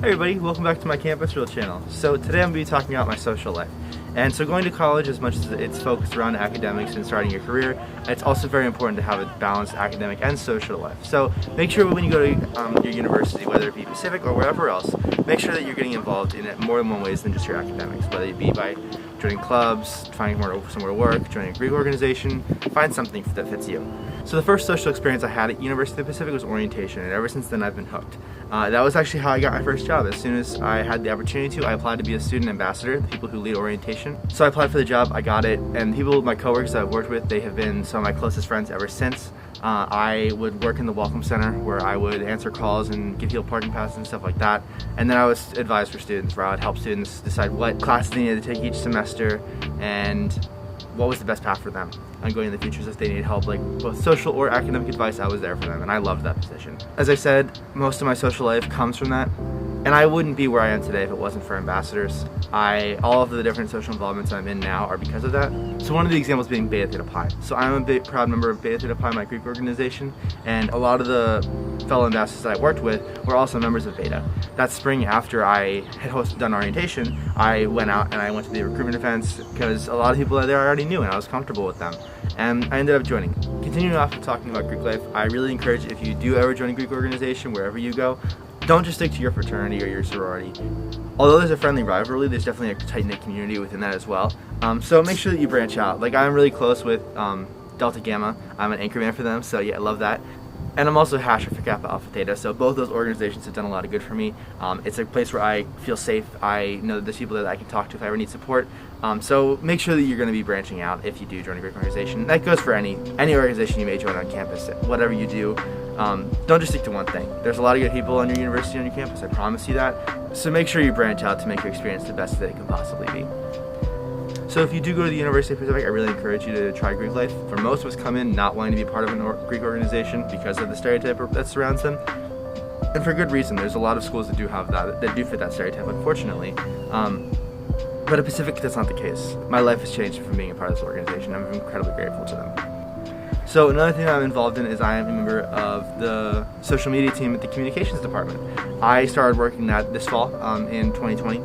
Hey everybody, welcome back to my Campus Reel channel. So today I'm going to be talking about my social life. And so going to college, as much as it's focused around academics and starting your career, it's also very important to have a balanced academic and social life. So make sure when you go to your university, whether it be Pacific or wherever else, make sure that you're getting involved in it more than one ways than just your academics, whether it be by joining clubs, finding somewhere to work, joining a Greek organization, find something that fits you. So the first social experience I had at University of the Pacific was orientation, and ever since then I've been hooked. That was actually how I got my first job. As soon as I had the opportunity to, I applied to be a student ambassador, the people who lead orientation. So I applied for the job, I got it, and my coworkers that I've worked with, they have been some of my closest friends ever since. I would work in the Welcome Center where I would answer calls and give people parking passes and stuff like that. And then I was advised for students where I would help students decide what classes they needed to take each semester and what was the best path for them on going in the future. So if they needed help, like both social or academic advice, I was there for them, and I loved that position. As I said, most of my social life comes from that, and I wouldn't be where I am today if it wasn't for ambassadors. All of the different social involvements I'm in now are because of that. So one of the examples being Beta Theta Pi. So I'm a proud member of Beta Theta Pi, my Greek organization, and a lot of the fellow ambassadors that I worked with were also members of Beta. That spring, after I had done orientation, I went out and I went to the recruitment events because a lot of people there I already knew and I was comfortable with them. And I ended up joining. Continuing off of talking about Greek life, I really encourage, if you do ever join a Greek organization, wherever you go, don't just stick to your fraternity or your sorority. Although there's a friendly rivalry, there's definitely a tight-knit community within that as well. So make sure that you branch out. Like, I'm really close with Delta Gamma. I'm an anchorman for them, so yeah, I love that. And I'm also Hasher for Kappa Alpha Theta, so both those organizations have done a lot of good for me. It's a place where I feel safe. I know that there's people that I can talk to if I ever need support. So make sure that you're going to be branching out if you do join a Greek organization. That goes for any organization you may join on campus. Whatever you do, don't just stick to one thing. There's a lot of good people on your university, on your campus, I promise you that. So make sure you branch out to make your experience the best that it can possibly be. So if you do go to the University of Pacific, I really encourage you to try Greek life. For most of us come in not wanting to be part of a Greek organization because of the stereotype that surrounds them. And for good reason. There's a lot of schools that do have that do fit that stereotype, unfortunately. But at Pacific, that's not the case. My life has changed from being a part of this organization. I'm incredibly grateful to them. So another thing that I'm involved in is I am a member of the social media team at the communications department. I started working that this fall in 2020.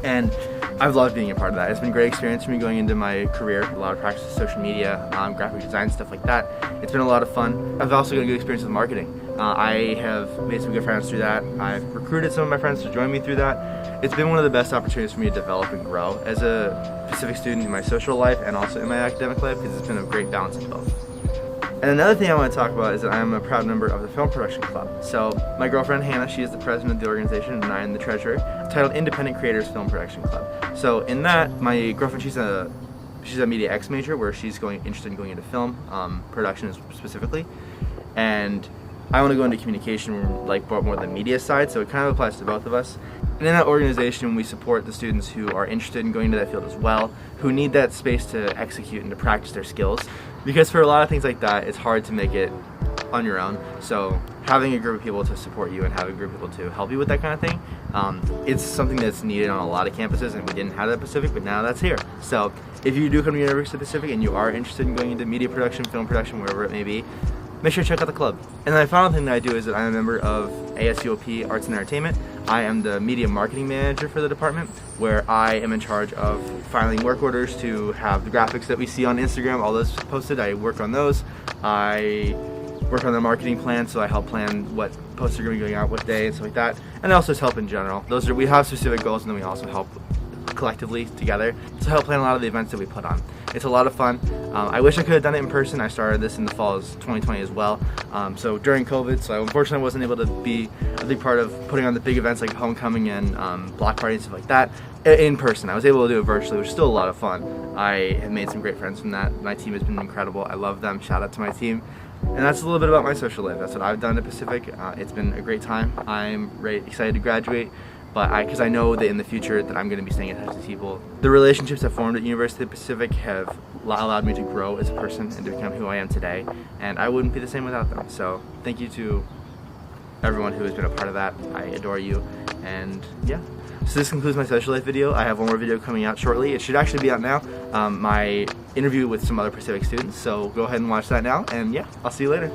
And I've loved being a part of that. It's been a great experience for me going into my career. A lot of practice with social media, graphic design, stuff like that. It's been a lot of fun. I've also got a good experience with marketing. I have made some good friends through that. I've recruited some of my friends to join me through that. It's been one of the best opportunities for me to develop and grow as a Pacific student in my social life and also in my academic life, because it's been a great balance of both. And another thing I want to talk about is that I am a proud member of the Film Production Club. So my girlfriend Hannah, she is the president of the organization, and I am the treasurer, titled Independent Creators Film Production Club. So in that, my girlfriend, she's a Media X major, where she's interested in going into film production specifically, and I want to go into communication, like more the media side, so it kind of applies to both of us. And in that organization, we support the students who are interested in going into that field as well, who need that space to execute and to practice their skills. Because for a lot of things like that, it's hard to make it on your own. So having a group of people to support you and having a group of people to help you with that kind of thing, it's something that's needed on a lot of campuses, and we didn't have that at Pacific, but now that's here. So if you do come to University of the Pacific and you are interested in going into media production, film production, wherever it may be, make sure to check out the club. And then the final thing that I do is that I'm a member of ASUOP Arts Entertainment. I am the media marketing manager for the department, where I am in charge of filing work orders to have the graphics that we see on Instagram, all those posted. I work on those. I work on the marketing plan, so I help plan what posts are going to be going out, what day, and stuff like that. And I also just help in general. We have specific goals, and then we also help collectively together to help plan a lot of the events that we put on. It's a lot of fun. I wish I could have done it in person. I started this in the fall of 2020 as well. So during COVID, so I unfortunately wasn't able to be a big part of putting on the big events like homecoming and block party and stuff like that in person. I was able to do it virtually, which is still a lot of fun. I have made some great friends from that. My team has been incredible. I love them. Shout out to my team. And that's a little bit about my social life. That's what I've done at Pacific. It's been a great time. I'm excited to graduate. But because I know that in the future that I'm going to be staying in touch with people. The relationships I've formed at University of the Pacific have allowed me to grow as a person and to become who I am today, and I wouldn't be the same without them. So thank you to everyone who has been a part of that. I adore you, and yeah. So this concludes my social life video. I have one more video coming out shortly. It should actually be out now. My interview with some other Pacific students, so go ahead and watch that now, and yeah, I'll see you later.